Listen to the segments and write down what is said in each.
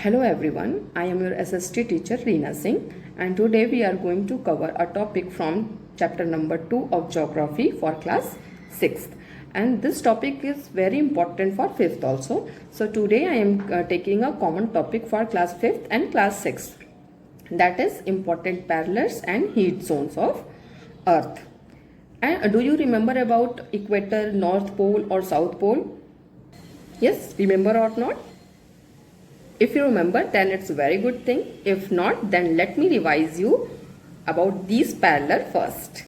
Hello everyone, I am your SST teacher Reena Singh, and today we are going to cover a topic from chapter number 2 of geography for class 6th, and this topic is very important for 5th also. So today I am taking a common topic for class 5th and class 6th, that is important parallels and heat zones of earth. And do you remember about equator, north pole or south pole? Yes, remember or not? If you remember, then it's a very good thing. If not, then let me revise you about these parallel first.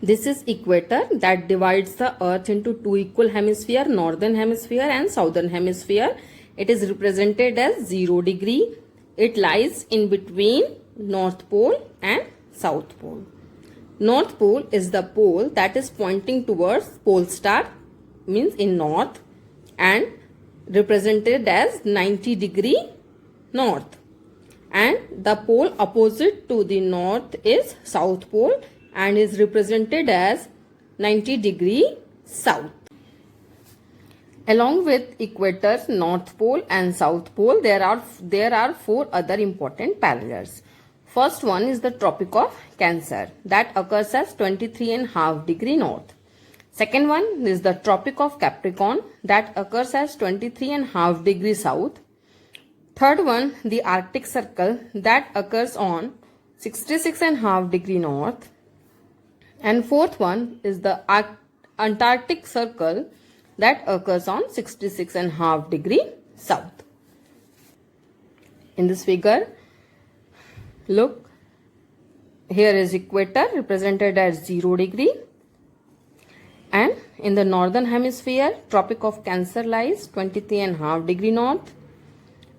This is equator that divides the earth into two equal hemisphere, northern hemisphere and southern hemisphere. It is represented as 0 degree. It lies in between north pole and south pole. North pole is the pole that is pointing towards pole star, means in north, and represented as 90 degree north, and the pole opposite to the north is south pole and is represented as 90 degree south. Along with equator, north pole and south pole, there are four other important parallels. First one is the Tropic of Cancer that occurs as 23.5 degree north. Second one is the Tropic of Capricorn that occurs as 23.5 degrees south. Third one, the Arctic Circle that occurs on 66.5 degree north. And fourth one is the Antarctic Circle that occurs on 66.5 degree south. In this figure, look, here is equator represented as 0 degree. And in the northern hemisphere, Tropic of Cancer lies 23.5 degree north,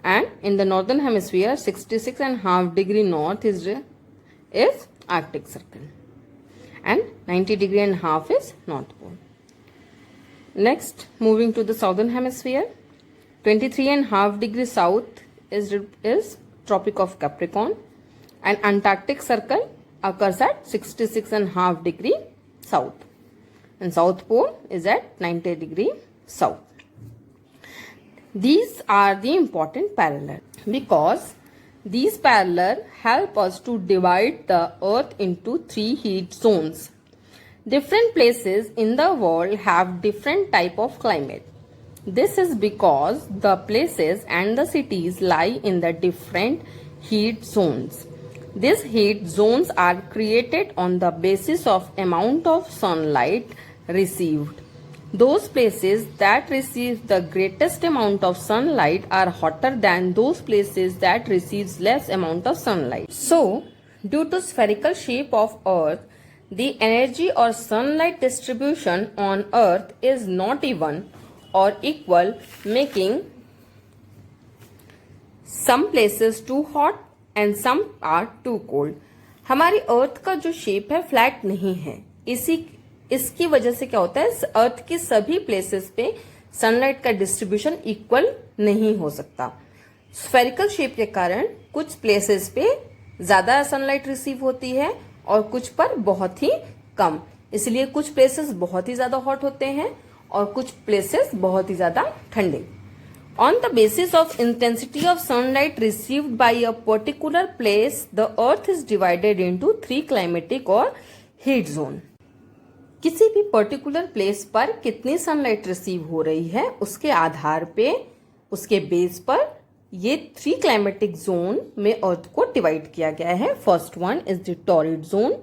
and in the northern hemisphere 66.5 degree north is Arctic Circle, and 90 degree and half is North Pole. Next, moving to the southern hemisphere, 23.5 degree south is Tropic of Capricorn, and Antarctic Circle occurs at 66.5 degree south. And south pole is at 90 degree south. These are the important parallels because these parallels help us to divide the earth into three heat zones. Different places in the world have different type of climate. This is because the places and the cities lie in the different heat zones. These heat zones are created on the basis of amount of sunlight received. Those places that receive the greatest amount of sunlight are hotter than those places that receives less amount of sunlight. So, due to spherical shape of earth, the energy or sunlight distribution on earth is not even or equal, making some places too hot and some are too cold. हमारी अर्थ का जो shape है flat नहीं है, इसकी वजह से क्या होता है, अर्थ की सभी प्लेसेस पे सनलाइट का डिस्ट्रीब्यूशन इक्वल नहीं हो सकता. स्फेरिकल शेप के कारण कुछ प्लेसेस पे ज्यादा सनलाइट रिसीव होती है और कुछ पर बहुत ही कम. इसलिए कुछ प्लेसेस बहुत ही ज्यादा हॉट होते हैं और कुछ प्लेसेस बहुत ही ज्यादा ठंडे. On the basis of intensity of sunlight received by a particular place, the earth is divided into three climatic or heat zone. किसी भी पर्टिकुलर प्लेस पर कितनी सनलाइट रिसीव हो रही है उसके आधार पे, उसके बेस पर ये थ्री क्लाइमेटिक जोन में अर्थ को डिवाइड किया गया है. First one is the torrid zone,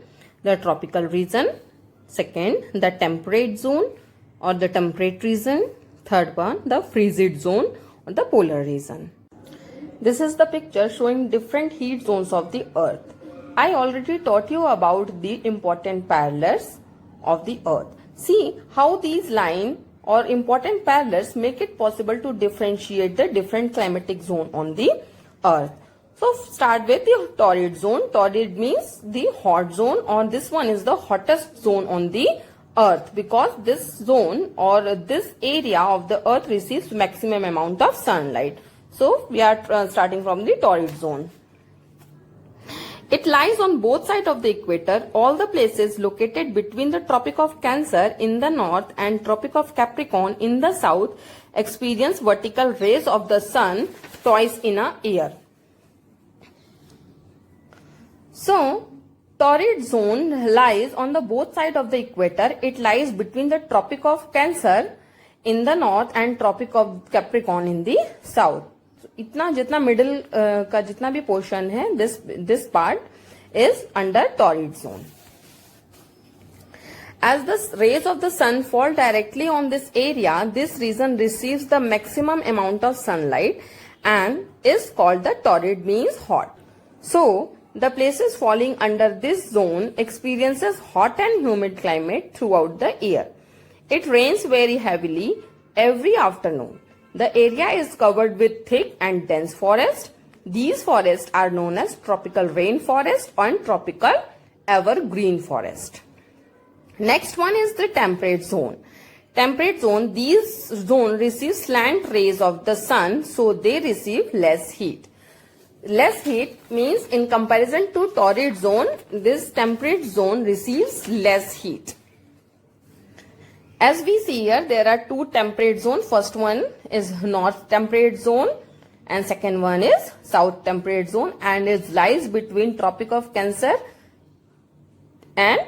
the tropical region. Second, the temperate zone और the temperate region. Third one, the frigid zone or the polar region. This is the picture showing different heat zones of the earth. I already taught you about the important parallels of the earth. See how these line or important parallels make it possible to differentiate the different climatic zone on the earth. So start with the torrid zone. Torrid means the hot zone, or this one is the hottest zone on the earth because this zone or this area of the earth receives maximum amount of sunlight. So we are starting from the torrid zone. It lies on both sides of the equator. All the places located between the Tropic of Cancer in the north and Tropic of Capricorn in the south experience vertical rays of the sun twice in a year. So, torrid zone lies on the both sides of the equator. It lies between the Tropic of Cancer in the north and Tropic of Capricorn in the south. So, इतना जितना middle का जितना भी portion है, this part is under torrid zone. As the rays of the sun fall directly on this area, this region receives the maximum amount of sunlight and is called the torrid, means hot. So, the places falling under this zone experiences hot and humid climate throughout the year. It rains very heavily every afternoon. The area is covered with thick and dense forest. These forests are known as tropical rainforest and tropical evergreen forest. Next one is the temperate zone. Temperate zone, these zone receive slant rays of the sun, so they receive less heat. Less heat means in comparison to torrid zone, this temperate zone receives less heat. As we see here, there are two temperate zones. First one is north temperate zone and second one is south temperate zone, and it lies between Tropic of Cancer and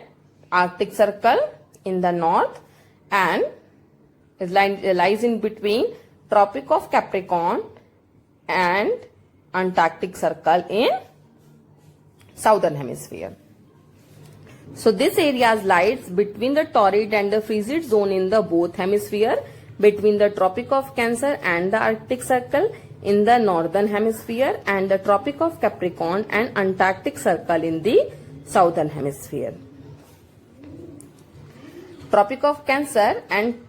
Arctic Circle in the north, and it lies in between Tropic of Capricorn and Antarctic Circle in southern hemisphere. So this area lies between the torrid and the frigid zone in the both hemisphere, between the Tropic of Cancer and the Arctic Circle in the northern hemisphere, and the Tropic of Capricorn and Antarctic Circle in the southern hemisphere. Tropic of Cancer and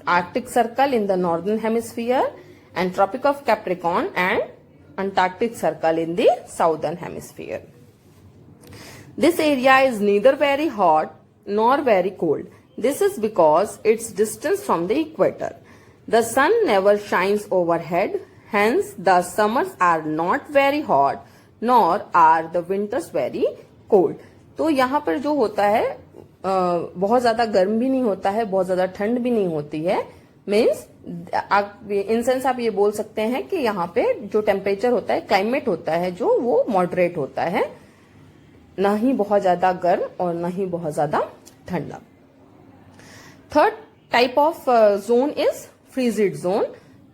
Arctic Circle in the northern hemisphere, and Tropic of Capricorn and Antarctic Circle in the southern hemisphere. This area is neither very hot nor very cold. This is because its distance from the equator. The sun never shines overhead, hence the summers are not very hot nor are the winters very cold. तो यहाँ पर जो होता है बहुत ज्यादा गर्म भी नहीं होता है, बहुत ज्यादा ठंड भी नहीं होती है. मीन्स इन सेंस आप ये बोल सकते हैं कि यहाँ पे जो टेम्परेचर होता है, क्लाइमेट होता है जो, वो मॉडरेट होता है, ना ही बहुत ज्यादा गर्म और ना ही बहुत ज्यादा ठंडा. Third type of zone is frigid zone.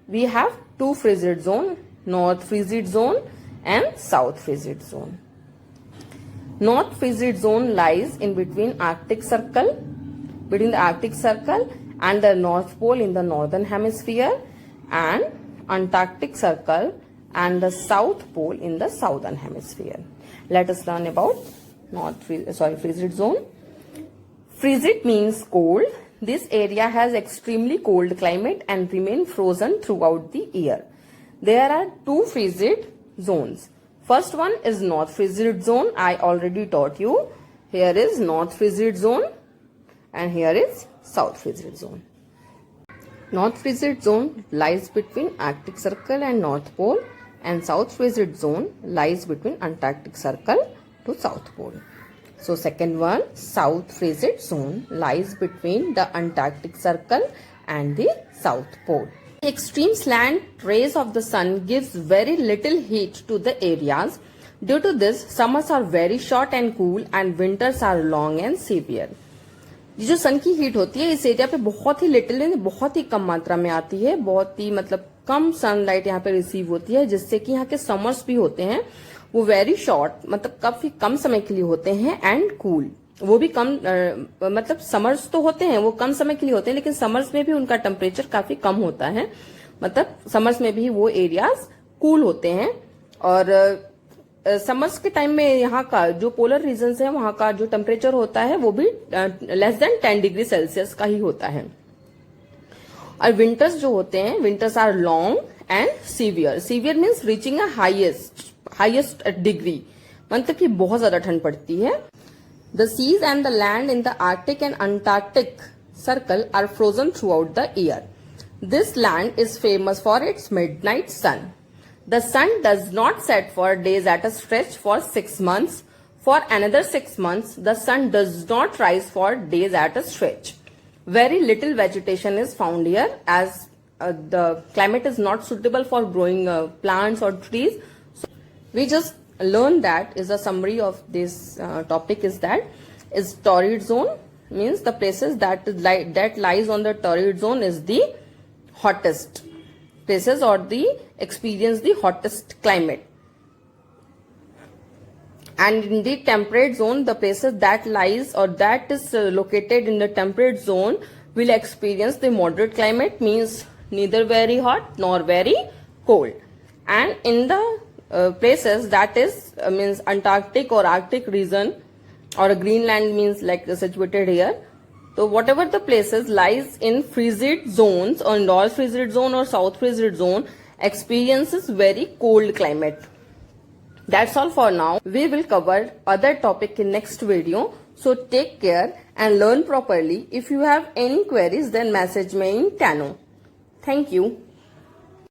We have two frigid zone, north frigid zone and south frigid zone. North frigid zone lies in between the Arctic Circle and the North Pole in the northern hemisphere, and Antarctic Circle and the South Pole in the southern hemisphere. Let us learn about frigid zone. Frigid means cold. This area has extremely cold climate and remain frozen throughout the year. There are two frigid zones. First one is North Frigid Zone. I already taught you. Here is North Frigid Zone and here is South Frigid Zone. North Frigid Zone lies between Arctic Circle and North Pole, and South Frigid Zone lies between Antarctic Circle to South Pole. So second one, South Frigid Zone lies between the Antarctic Circle and the South Pole. Extreme slant rays of the sun gives very little heat to the areas. Due to this, summers are very short and cool and winters are long and severe. जो सन की heat होती है इस area पे बहुत ही little, बहुत ही कम मात्रा में आती है, बहुत ही मतलब कम सनलाइट यहाँ पे रिसीव होती है, जिससे कि यहाँ के समर्स भी होते हैं वो वेरी शॉर्ट, मतलब काफी कम समय के लिए होते हैं, एंड कूल. वो भी कम मतलब समर्स तो होते हैं, वो कम समय के लिए होते हैं, लेकिन समर्स में भी उनका टेम्परेचर काफी कम होता है. मतलब समर्स में भी वो एरियाज कूल होते हैं. और समर्स के टाइम में यहाँ का जो पोलर रीजन है वहां का जो टेम्परेचर होता है वो भी लेस देन 10 डिग्री सेल्सियस का ही होता है. और विंटर्स जो होते हैं, winters are long and severe. Severe means reaching a highest degree, मतलब कि बहुत ज्यादा ठंड पड़ती है. The seas and the land in the Arctic and Antarctic Circle are frozen throughout the year. This land is famous for its midnight sun. The sun does not set for days at a stretch for 6 months. For another 6 months, the sun does not rise for days at a stretch. Very little vegetation is found here as the climate is not suitable for growing plants or trees. So we just learned that is a summary of this topic is that is torrid zone means the places that lies on the torrid zone is the hottest places or the experience the hottest climate. And in the temperate zone, the places that lies or that is located in the temperate zone will experience the moderate climate, means neither very hot nor very cold. And in the places that is means Antarctic or Arctic region or Greenland means like situated here. So whatever the places lies in frigid zones or north frigid zone or south frigid zone experiences very cold climate. That's all for now. We will cover other topic in next video. So take care and learn properly. If you have any queries, then message me in Tano. Thank you.